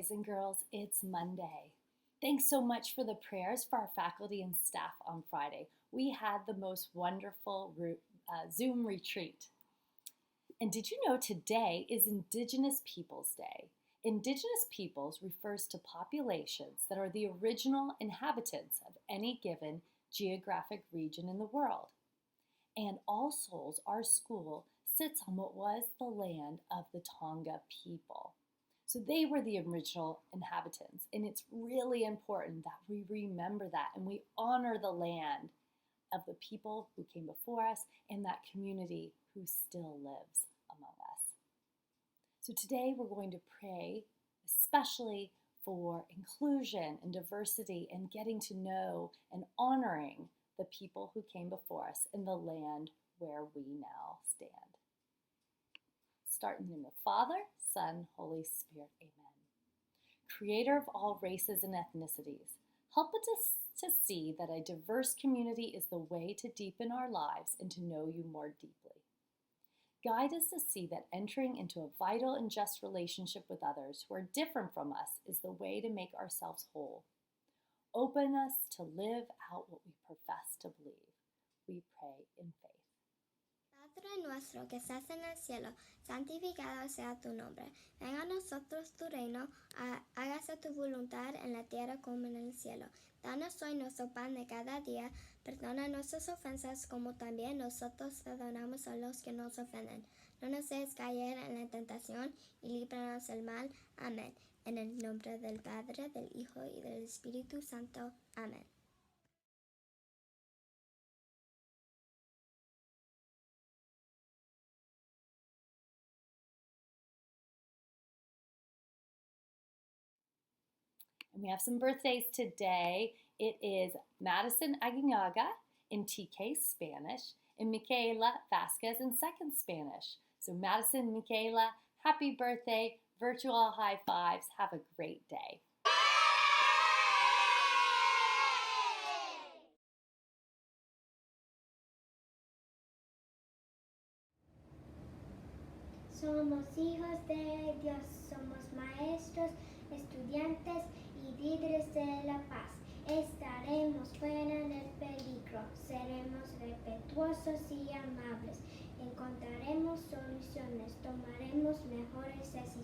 boys and girls, it's Monday. Thanks so much for the prayers for our faculty and staff on Friday. We had the most wonderful Zoom retreat. And did you know today is Indigenous Peoples Day? Indigenous peoples refers to populations that are the original inhabitants of any given geographic region in the world. And All Souls, our school, sits on what was the land of the Tonga people. So they were the original inhabitants, and it's really important that we remember that and we honor the land of the people who came before us and that community who still lives among us. So today we're going to pray especially for inclusion and diversity and getting to know and honoring the people who came before us in the land where we now stand. Start in the name of the Father, Son, Holy Spirit, amen. Creator of all races and ethnicities, help us to see that a diverse community is the way to deepen our lives and to know you more deeply. Guide us to see that entering into a vital and just relationship with others who are different from us is the way to make ourselves whole. Open us to live out what we profess to believe. We pray in faith. Padre nuestro que estás en el cielo, santificado sea tu nombre. Venga a nosotros tu reino, hágase tu voluntad en la tierra como en el cielo. Danos hoy nuestro pan de cada día, perdona nuestras ofensas como también nosotros perdonamos a los que nos ofenden. No nos dejes caer en la tentación y líbranos del mal. Amén. En el nombre del Padre, del Hijo y del Espíritu Santo. Amén. And we have some birthdays today. It is Madison Aguinaga in TK Spanish and Michaela Vasquez in second Spanish. So Madison, Michaela, happy birthday, virtual high fives. Have a great day. Somos hijos de Dios, somos maestros, estudiantes y líderes de la paz. Estaremos fuera del peligro, seremos respetuosos y amables, encontraremos soluciones, tomaremos mejores decisiones.